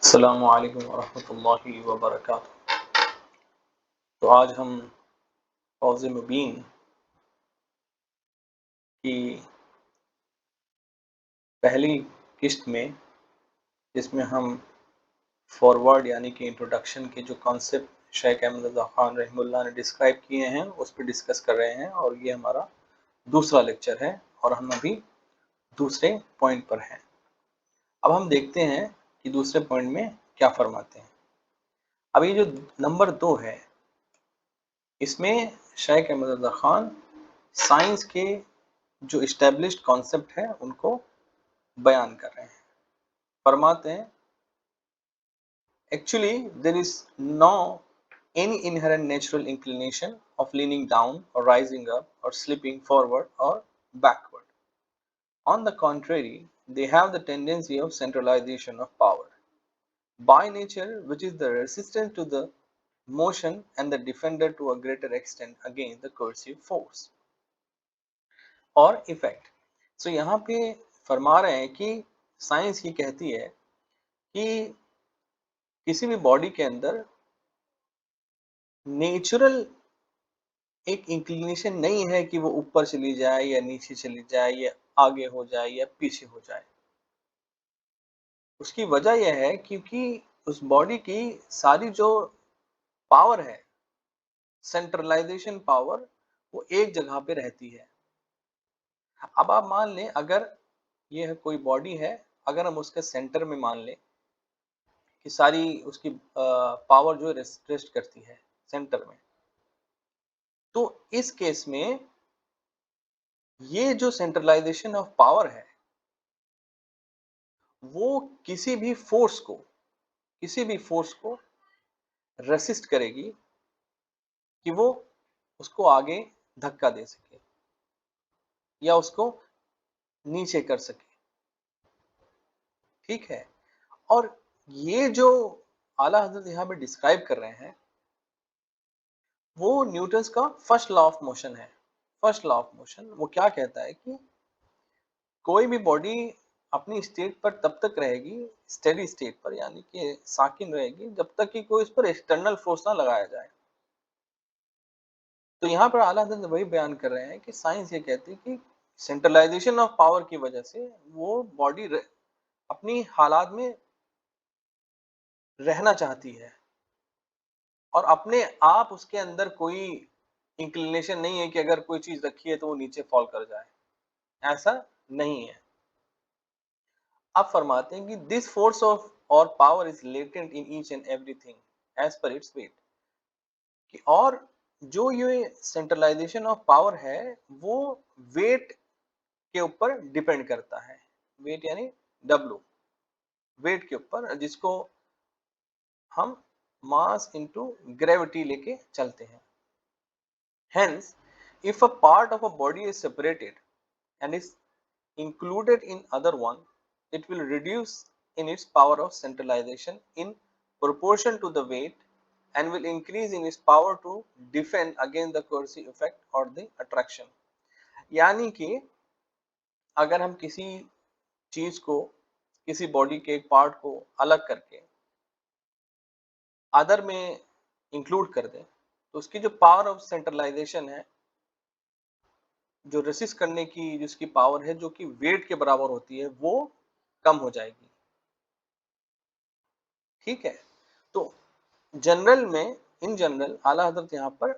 अस्सलामु अलैकुम वरहमतुल्लाहि वबरकातुहू। तो आज हम फौज़ मुबीन की पहली किस्त में, जिसमें हम फॉरवर्ड यानी कि इंट्रोडक्शन के जो कॉन्सेप्ट शेख अहमद रज़ा ख़ान रहमतुल्लाह ने डिस्क्राइब किए हैं उस पर डिस्कस कर रहे हैं, और ये हमारा दूसरा लेक्चर है और हम अभी दूसरे पॉइंट पर हैं। अब हम देखते हैं कि दूसरे पॉइंट में क्या फरमाते हैं। अब ये जो नंबर 2 है, इसमें शेख अहमद रज़ा ख़ान साइंस के जो इस्टेब्लिश्ड कॉन्सेप्ट है उनको बयान कर रहे हैं। फरमाते हैं, actually there is no any inherent natural inclination of leaning down or rising up or slipping forward or backward. On the contrary, they have the tendency of centralization of power by nature, which is the resistance to the motion and the defender to a greater extent against the coercive force और effect. सो यहाँ पे फरमा रहे हैं कि science ये कहती है कि किसी भी बॉडी के अंदर नेचुरल एक इंक्लिनेशन नहीं है कि वो ऊपर चली जाए या नीचे चली जाए या आगे हो जाए या पीछे हो जाए। उसकी वजह यह है क्योंकि उस बॉडी की सारी जो पावर है, सेंट्रलाइजेशन पावर, वो एक जगह पे रहती है। अब आप मान लें, अगर ये कोई बॉडी है, अगर हम उसके सेंटर में मान लें कि सारी उसकी पावर जो रेस्ट करती है सेंटर में, तो इस केस में ये जो सेंट्रलाइजेशन ऑफ पावर है वो किसी भी फोर्स को रेसिस्ट करेगी कि वो उसको आगे धक्का दे सके या उसको नीचे कर सके। ठीक है, और ये जो आला हजरत यहाँ पे डिस्क्राइब कर रहे हैं वो न्यूटन्स का फर्स्ट लॉ ऑफ मोशन है। फर्स्ट लॉ ऑफ मोशन वो क्या कहता है कि कोई भी बॉडी अपनी स्टेट पर तब तक रहेगी, स्टेडी स्टेट पर यानी कि साकिन रहेगी, जब तक कि कोई उस पर एक्सटर्नल फोर्स ना लगाया जाए। तो यहाँ पर आला हज़रत वही बयान कर रहे हैं कि साइंस ये कहती है कि सेंट्रलाइजेशन ऑफ पावर की वजह से वो बॉडी अपनी हालात में रहना चाहती है और अपने आप उसके अंदर कोई इंक्लिनेशन नहीं है कि अगर कोई चीज रखी है तो वो नीचे फॉल कर जाए, ऐसा नहीं है। आप फरमाते हैं कि दिस फोर्स ऑफ और power is latent in each and everything as per its weight. और जो ये सेंट्रलाइजेशन ऑफ पावर है वो वेट के ऊपर डिपेंड करता है। वेट यानी डब्ल्यू, वेट के ऊपर, जिसको हम मास इनटू ग्रेविटी लेके चलते हैं। Hence, if a part of a body is separated and is included in other one, it will reduce in its power of centralization in proportion to the weight and will increase in its power to defend against the coercive effect or the attraction। यानी कि अगर हम किसी चीज को, किसी body के एक पार्ट को अलग करके अदर में इंक्लूड कर दें तो उसकी जो पावर ऑफ सेंट्रलाइजेशन है, जो रेसिस्ट करने की जिसकी पावर है, जो कि वेट के बराबर होती है, वो कम हो जाएगी। ठीक है, तो जनरल में, इन जनरल आला हजरत यहाँ पर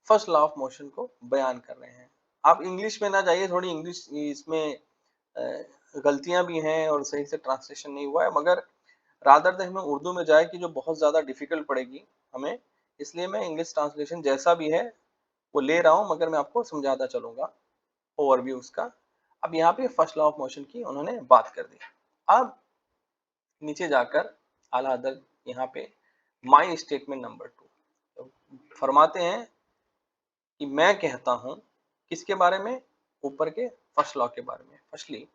फर्स्ट लॉ ऑफ मोशन को बयान कर रहे हैं। आप इंग्लिश में ना जाइए, थोड़ी इंग्लिश इसमें गलतियां भी हैं और सही से ट्रांसलेशन नहीं हुआ है, मगर रादर देन हमें उर्दू में जाए कि जो बहुत ज्यादा डिफिकल्ट पड़ेगी हमें, इसलिए मैं इंग्लिश ट्रांसलेशन जैसा भी है वो ले रहा हूं, मगर मैं आपको समझाता चलूंगा ओवरव्यू उसका। अब यहाँ पे फर्स्ट लॉ ऑफ मोशन की उन्होंने बात कर दी। अब नीचे जाकर आला हजरत यहाँ पे माई स्टेटमेंट नंबर 2 तो फरमाते हैं कि मैं कहता हूं किसके बारे में, ऊपर के फर्स्ट लॉ के बारे में। Firstly,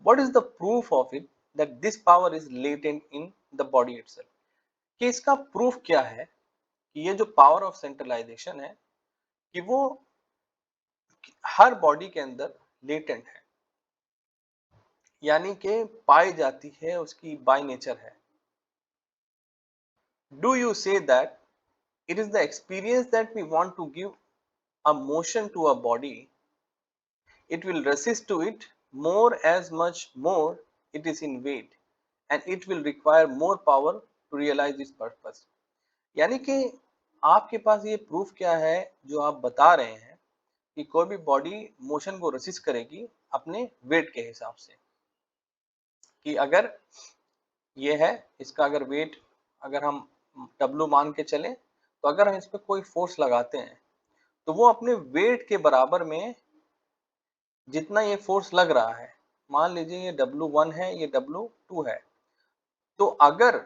what is the proof of it that this power is latent in the body itself. कि इसका प्रूफ क्या है कि ये जो पावर ऑफ सेंट्रलाइजेशन है कि वो हर बॉडी के अंदर लेटेंट है, यानी कि पाई जाती है, उसकी बाय नेचर है। Do you say that it is the experience that we want to give a motion to a body, it will resist to it more as much more it is in weight, and it will require more power to realize its purpose. यानी कि आपके पास ये proof क्या है जो आप बता रहे हैं कि कोई भी बॉडी मोशन को रेसिस्ट करेगी अपने वेट के हिसाब से, कि अगर ये है इसका अगर वेट अगर हम W मान के चले तो अगर हम इस पे कोई फोर्स लगाते हैं तो वो अपने वेट के बराबर में जितना ये फोर्स लग रहा है, मान लीजिए ये W1 है, ये W2 है, तो अगर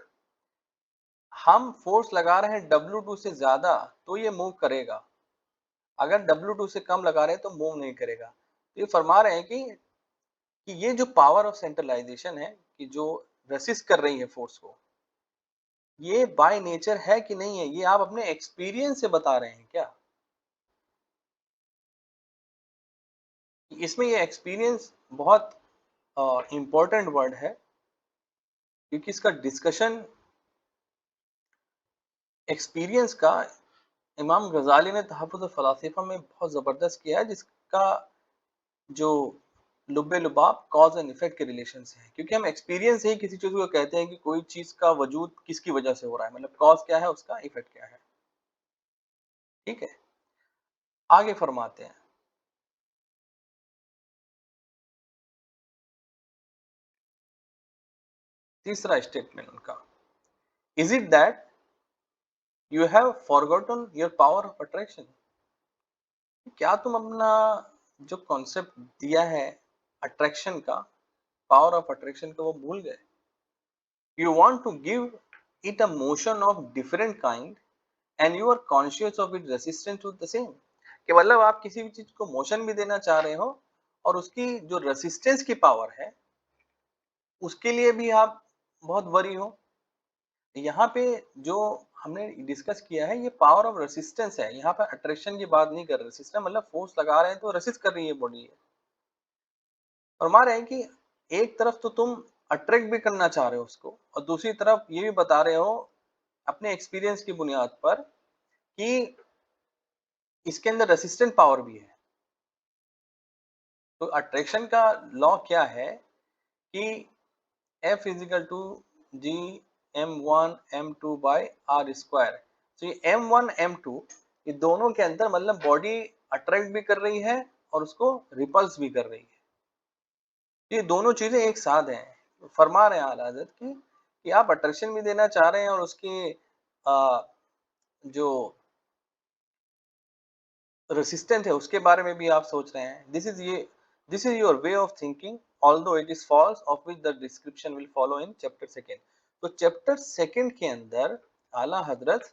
हम फोर्स लगा रहे हैं W2 से ज्यादा तो ये मूव करेगा, अगर W2 से कम लगा रहे हैं तो मूव नहीं करेगा। तो ये फरमा रहे हैं कि ये जो पावर ऑफ सेंट्रलाइजेशन है कि जो रेसिस्ट कर रही है फोर्स को, ये बाय नेचर है कि नहीं है, ये आप अपने एक्सपीरियंस से बता रहे हैं क्या? इसमें ये एक्सपीरियंस बहुत इंपॉर्टेंट वर्ड है क्योंकि इसका डिस्कशन एक्सपीरियंस का इमाम गजाली ने तहफ़्फ़ुज़ फ़लासिफ़ा में बहुत ज़बरदस्त किया है, जिसका जो लुब्बे लुबाब कॉज एंड इफेक्ट के रिलेशन से है, क्योंकि हम एक्सपीरियंस से ही किसी चीज को कहते हैं कि कोई चीज का वजूद किसकी वजह से हो रहा है, मतलब कॉज क्या है उसका इफेक्ट क्या है। ठीक है, आगे फरमाते हैं। तीसरा स्टेटमेंट उनका, is it that you have forgotten your power of attraction? क्या तुम अपना जो कॉन्सेप्ट दिया है अट्रैक्शन का, पावर ऑफ अट्रैक्शन का, वो भूल गए? You want to give it a motion of different kind and you are conscious of it resistance to the same, कि मतलब आप किसी भी चीज को मोशन भी देना चाह रहे हो और उसकी जो रेसिस्टेंस की पावर है उसके लिए भी आप बहुत वरी हो। यहाँ पे जो हमने डिस्कस किया है ये पावर ऑफ रेसिस्टेंस है, यहाँ पे अट्रैक्शन की बात नहीं कर रहे। रेसिस्टेंस मतलब फोर्स लगा रहे हैं तो रेसिस्ट कर रही है बॉडी। और मान रहे हैं कि एक तरफ तो तुम अट्रैक्ट भी करना चाह रहे हो उसको और दूसरी तरफ ये भी बता रहे हो अपने एक्सपीरियंस की बुनियाद पर कि इसके अंदर रेसिस्टेंट पावर भी है। तो अट्रैक्शन का लॉ क्या है कि F is equal to G m1 m2 by R square. तो ये m1 m2 ये दोनों के अंदर मतलब बॉडी अट्रैक्ट भी कर रही है और उसको रिपल्स भी कर रही है। ये दोनों चीजें एक साथ हैं। तो फरमा रहे हैं आला हज़रत कि आप अट्रैक्शन भी देना चाह रहे हैं और उसकी जो रेसिस्टेंट है उसके बारे में भी आप सोच रहे हैं। This is your way of thinking although it is false of which the description will follow in chapter second. तो चैप्टर सेकेंड के अंदर आला हजरत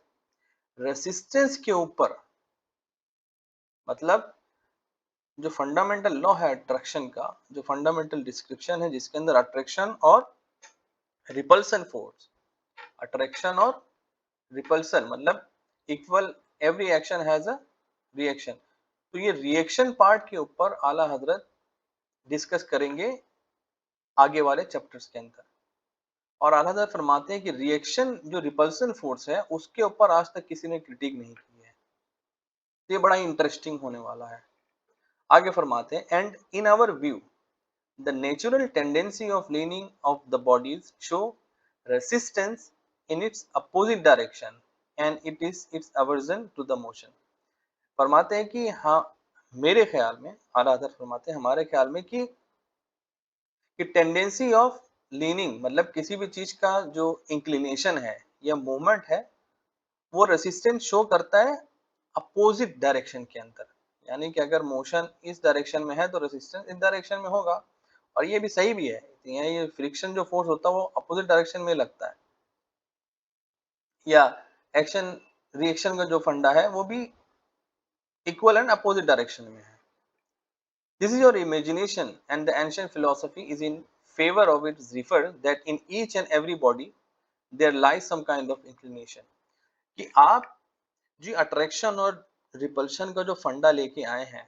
रेसिस्टेंस के ऊपर मतलब जो फंडामेंटल लॉ है अट्रैक्शन का, जो फंडामेंटल डिस्क्रिप्शन है जिसके अंदर अट्रैक्शन और रिपल्सन फोर्स, अट्रैक्शन और रिपल्सन मतलब equal, every action has a reaction. तो ये रिएक्शन पार्ट के ऊपर आला हजरत डिस्कस करेंगे आगे वाले चैप्टर्स के अंदर। और आला हजरत फरमाते हैं कि रिएक्शन जो रिपल्सन फोर्स है उसके ऊपर आज तक किसी ने क्रिटिक नहीं की है। तो ये बड़ा इंटरेस्टिंग होने वाला है। आगे फरमाते हैं, and in our view the natural tendency of leaning of the bodies show resistance in its opposite direction and it is its aversion to the motion. फरमाते हैं कि हाँ, मेरे ख्याल में, आला हजरत फरमाते हैं हमारे ख्याल में कि टेंडेंसी ऑफ लीनिंग मतलब किसी भी चीज का जो इंक्लिनेशन है या मूवमेंट है वो रेसिस्टेंस शो करता है अपोजिट डायरेक्शन के अंदर। यानी कि अगर मोशन इस डायरेक्शन में है तो रेसिस्टेंस इस डायरेक्शन में होगा। और ये भी सही भी है, ये फ्रिक्शन जो फोर्स होता है वो अपोजिट डायरेक्शन में लगता है, या एक्शन रिएक्शन का जो फंडा है वो भी इक्वल एंड अपोजिट डायरेक्शन में है। This is your imagination, and the ancient philosophy is in favor of it, referred that in each and every body there lies some kind of inclination। कि आप जी अट्रैक्शन और repulsion का जो फंडा लेके आए हैं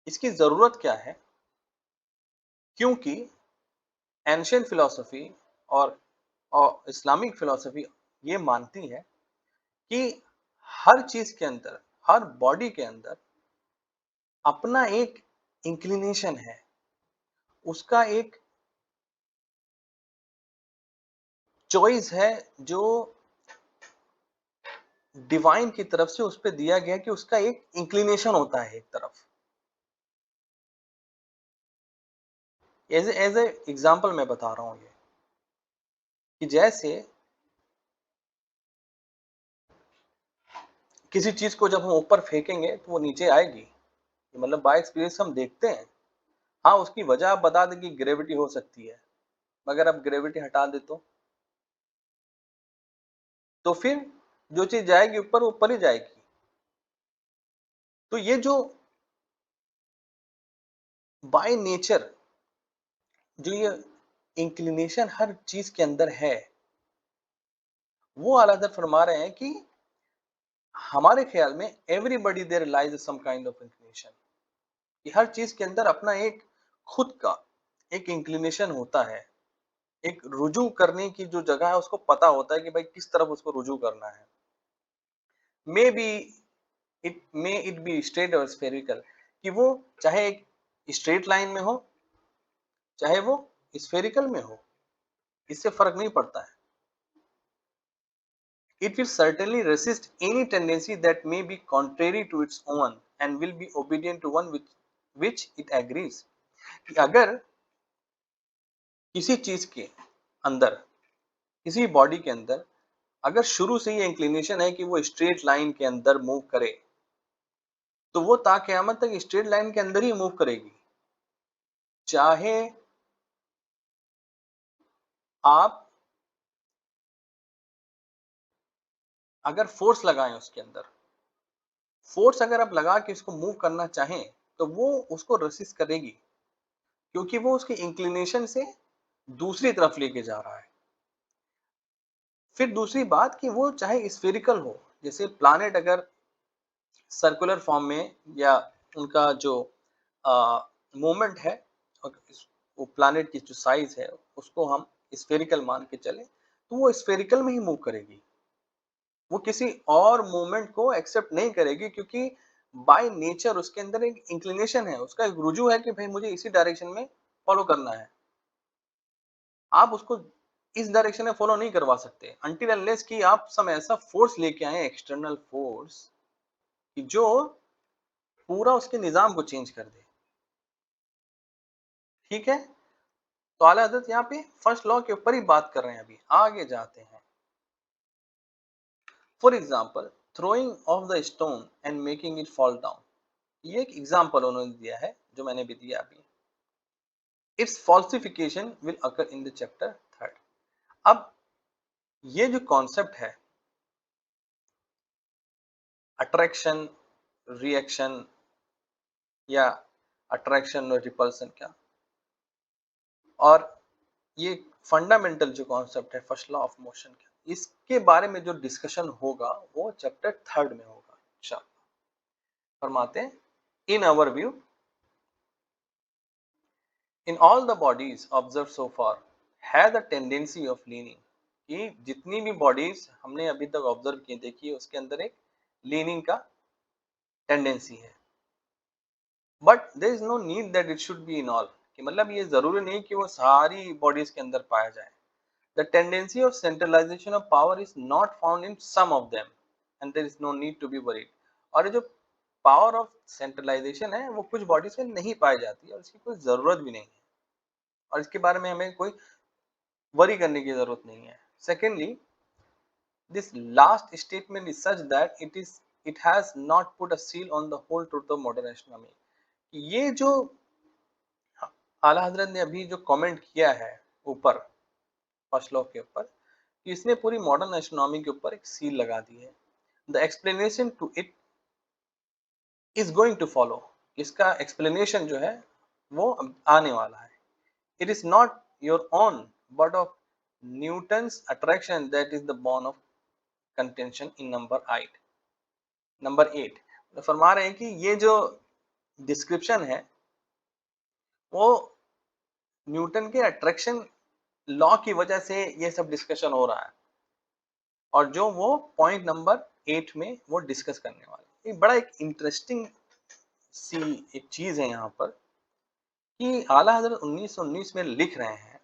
इसकी जरूरत क्या है? क्योंकि एंशियंट फिलॉसफी और और इस्लामिक फिलॉसफी ये मानती है कि हर चीज के अंदर, हर बॉडी के अंदर अपना एक इंक्लिनेशन है, उसका एक चॉइस है जो डिवाइन की तरफ से उस पे दिया गया है कि उसका एक इंक्लिनेशन होता है एक तरफ। एज ए एग्जाम्पल मैं बता रहा हूं ये कि जैसे किसी चीज को जब हम ऊपर फेंकेंगे तो वो नीचे आएगी, मतलब बाय एक्सपीरियंस हम देखते हैं। हाँ, उसकी वजह आप बता दें कि ग्रेविटी हो सकती है, मगर अब ग्रेविटी हटा दे तो फिर जो चीज जाएगी ऊपर वो ऊपर ही जाएगी। तो ये जो बाय नेचर जो ये इंक्लिनेशन हर चीज के अंदर है, वो आला हज़रत फरमा रहे हैं कि हमारे ख्याल में everybody there lies some kind of inclination, कि हर चीज के अंदर अपना एक खुद का एक इंक्लिनेशन होता है, एक रुजू करने की जो जगह है उसको पता होता है कि भाई किस तरफ उसको रुजू करना है। May be it be straight और स्फेरिकल, कि वो चाहे एक स्ट्रेट लाइन में हो, चाहे वो स्फेरिकल में हो, इससे फर्क नहीं पड़ता है। It will certainly resist any tendency that may be contrary to its own and will be obedient to one with which it agrees। कि अगर किसी चीज के अंदर, किसी बॉडी के अंदर अगर शुरू से ही इंक्लिनेशन है कि वो स्ट्रेट लाइन के अंदर मूव करे, तो वो ता क़यामत तक स्ट्रेट लाइन के अंदर ही मूव करेगी। चाहे आप अगर फोर्स लगाएं उसके अंदर, फोर्स अगर आप लगा के इसको मूव करना चाहें तो वो उसको रेसिस्ट करेगी, क्योंकि वो उसकी इंक्लिनेशन से दूसरी तरफ लेके जा रहा है। फिर दूसरी बात कि वो चाहे स्फेरिकल हो, जैसे प्लैनेट अगर सर्कुलर फॉर्म में या उनका जो मूवमेंट है और वो प्लैनेट की जो साइज है उसको हम स्फेरिकल मान के चले, तो वो स्फेरिकल में ही मूव करेगी, वो किसी और मूवमेंट को एक्सेप्ट नहीं करेगी, क्योंकि बाय नेचर उसके अंदर एक इंक्लिनेशन है, उसका एक रुजू है कि भाई मुझे इसी डायरेक्शन में फॉलो करना है। आप उसको इस डायरेक्शन में फॉलो नहीं करवा सकते अनटिल अनलेस कि आप सम ऐसा फोर्स लेके आए, एक्सटर्नल फोर्स, कि जो पूरा उसके निजाम को चेंज कर दे। ठीक है, तो आला हजरत यहाँ पे फर्स्ट लॉ के ऊपर ही बात कर रहे हैं। अभी आगे जाते हैं। For example, throwing of the stone and making it fall down, ये एक एग्जाम्पल उन्होंने दिया है जो मैंने भी दिया अभी। It's falsification will occur in the chapter 3। अब ये जो कॉन्सेप्ट है अट्रैक्शन, रिएक्शन या अट्रैक्शन और रिपल्सन का, और ये फंडामेंटल जो कॉन्सेप्ट है फर्स्ट लॉ ऑफ मोशन का, इसके बारे में जो डिस्कशन होगा वो चैप्टर 3 में होगा इंशाअल्लाह। फरमाते हैं, in our view in all the bodies observe so far have the tendency of leaning, कि जितनी भी बॉडीज हमने अभी तक ऑब्जर्व की देखी है उसके अंदर एक लीनिंग का टेंडेंसी है। But there is no need that it should be in all, कि मतलब ये जरूरी नहीं कि वो सारी बॉडीज के अंदर पाया जाए। The tendency of centralization of power is not found in some of them and there is no need to be worried. और ये जो पावर ऑफ सेंट्रलाइजेशन है वो कुछ बॉडीज में नहीं पाई जाती है और इसकी कोई जरूरत भी नहीं है, और इसके बारे में हमें कोई वरी करने की जरूरत नहीं है। Secondly, this last statement is such that it has not put a seal on the whole truth of modern astronomy। ये जो आला हजरत ने अभी जो कमेंट किया है ऊपर फर्स्ट लॉ के ऊपर, इसने पूरी मॉडर्न एस्ट्रोनॉमी के ऊपर एक सील लगा दी है। The explanation to it is going to follow, इसका एक्सप्लेनेशन जो है वो आने वाला है। It is not your own but of Newton's attraction that is the born of contention in number 8 फरमा रहे हैं कि ये जो डिस्क्रिप्शन है वो न्यूटन के अट्रैक्शन लॉ की वजह से ये सब डिस्कशन हो रहा है और जो वो पॉइंट नंबर 8 में वो डिस्कस करने वाले हैं। ये बड़ा एक इंटरेस्टिंग सी एक चीज़ है यहाँ पर कि आला हज़रत 1919 में लिख रहे हैं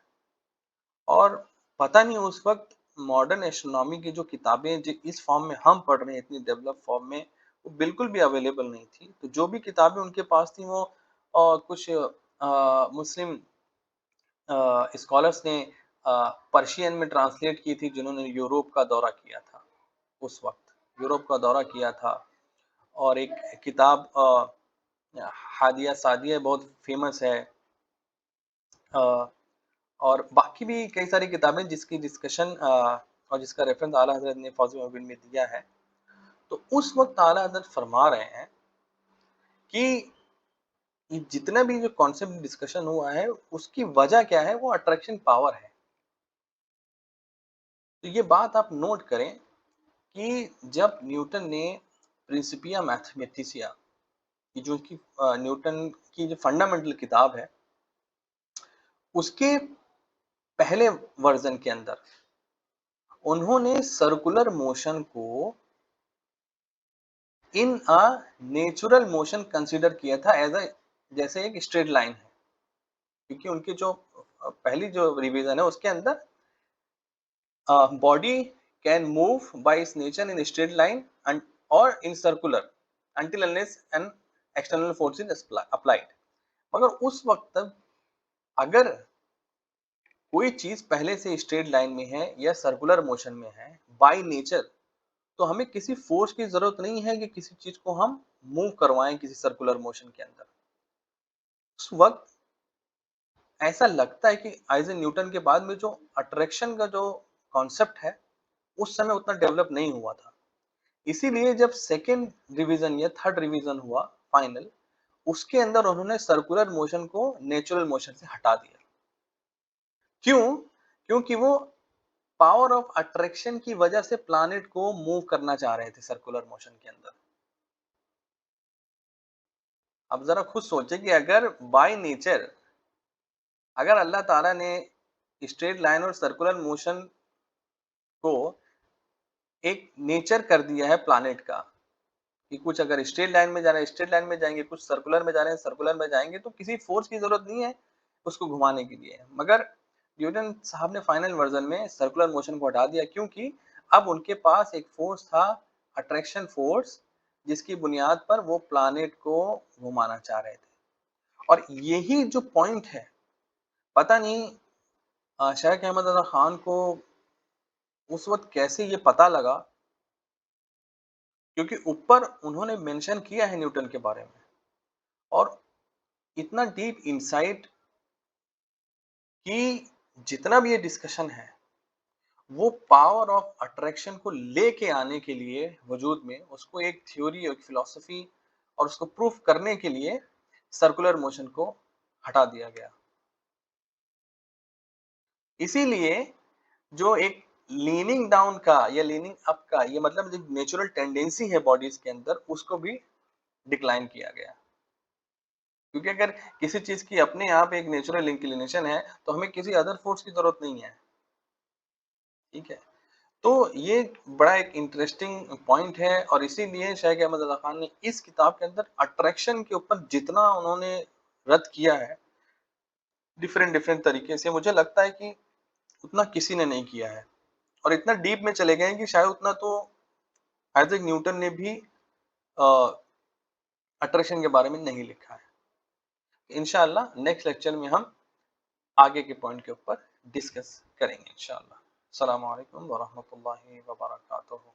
और पता नहीं उस वक़्त मॉडर्न एस्ट्रोनॉमी की जो किताबें जो इस फॉर्म में हम पढ़ रहे हैं इतनी डेवलप फॉर्म में, वो बिल्कुल भी अवेलेबल नहीं थी। तो जो भी किताबें उनके पास थी वो कुछ मुस्लिम स्कॉलर्स ने पर्शियन में ट्रांसलेट की थी जिन्होंने यूरोप का दौरा किया था उस वक़्त। यूरोप का दौरा किया था और एक किताब हादिया सादिया बहुत फ़ेमस है। अ, और बाकी भी कई सारी किताबें जिसकी डिस्कशन और जिसका रेफरेंस आला हज़रत ने फ़ौज़ मुबीन में दिया है। तो उस वक़्त आला हज़रत फरमा रहे हैं कि ये जितना भी जो कॉन्सेप्ट डिस्कशन हुआ है, उसकी वजह क्या है? वो अट्रैक्शन पावर है। तो ये बात आप नोट करें कि जब न्यूटन ने प्रिंसिपिया मैथमेटिसिया ये जो उसकी न्यूटन की जो फंडामेंटल किताब है, उसके पहले वर्ज़न के अंदर उन्होंने सर्कुलर मोशन को इन अ नेचुरल मोशन कंसीडर किया था एज अ जैसे एक स्ट्रेट लाइन है क्योंकि उनकी जो पहली जो रिवीजन है उसके अंदर body can move by its nature in straight line और in circular until unless an external force is applied मगर उस वक्त तक अगर कोई चीज पहले से स्ट्रेट लाइन में है या सर्कुलर मोशन में है बाय नेचर तो हमें किसी फोर्स की जरूरत नहीं है कि किसी चीज को हम मूव करवाएं किसी सर्कुलर मोशन के अंदर उस वक्त ऐसा लगता है कि आइजैक न्यूटन के बाद में जो अट्रैक्शन का जो कॉन्सेप्ट है उस समय उतना डेवलप नहीं हुआ था इसीलिए जब सेकेंड रिवीजन या थर्ड रिवीजन हुआ फाइनल उसके अंदर उन्होंने सर्कुलर मोशन को नेचुरल मोशन से हटा दिया क्यों क्योंकि वो पावर ऑफ अट्रैक्शन की वजह से प्लैनेट को मूव करना चाह रहे थे सर्कुलर मोशन के अंदर अब जरा खुद सोचे कि अगर बाय नेचर अगर अल्लाह ताला ने स्ट्रेट लाइन और सर्कुलर मोशन को एक नेचर कर दिया है प्लैनेट का कि कुछ अगर स्ट्रेट लाइन में जा रहे हैं स्ट्रेट लाइन में जाएंगे कुछ सर्कुलर में जा रहे हैं सर्कुलर में जाएंगे तो किसी फोर्स की जरूरत नहीं है उसको घुमाने के लिए मगर न्यूटन साहब ने फाइनल वर्जन में सर्कुलर मोशन को हटा दिया क्योंकि अब उनके पास एक फोर्स था अट्रैक्शन फोर्स जिसकी बुनियाद पर वो प्लैनेट को घुमाना चाह रहे थे और यही जो पॉइंट है पता नहीं शेख अहमद रजा खान को उस वक्त कैसे ये पता लगा क्योंकि ऊपर उन्होंने मेंशन किया है न्यूटन के बारे में और इतना डीप इंसाइट कि जितना भी ये डिस्कशन है वो पावर ऑफ अट्रैक्शन को लेके आने के लिए वजूद में उसको एक थ्योरी एक फिलॉसफी और उसको प्रूफ करने के लिए सर्कुलर मोशन को हटा दिया गया इसीलिए जो एक लीनिंग डाउन का या लीनिंग अप का ये मतलब जो नेचुरल टेंडेंसी है बॉडीज के अंदर उसको भी डिक्लाइन किया गया क्योंकि अगर किसी चीज की अपने आप एक नेचुरल इंक्लिनेशन है तो हमें किसी अदर फोर्स की जरूरत नहीं है ठीक है तो ये बड़ा एक इंटरेस्टिंग पॉइंट है और इसीलिए शेख अहमद रजा खान ने इस किताब के अंदर अट्रैक्शन के ऊपर जितना उन्होंने रद्द किया है डिफरेंट डिफरेंट तरीके से मुझे लगता है कि उतना किसी ने नहीं किया है और इतना डीप में चले गए हैं कि शायद उतना तो आइजैक न्यूटन ने भी अट्रैक्शन के बारे में नहीं लिखा है इंशाल्लाह नेक्स्ट लेक्चर में हम आगे के पॉइंट के ऊपर डिस्कस करेंगे इंशाल्लाह अस्सलाम वालेकुम व रहमतुल्लाहि व बरकातहू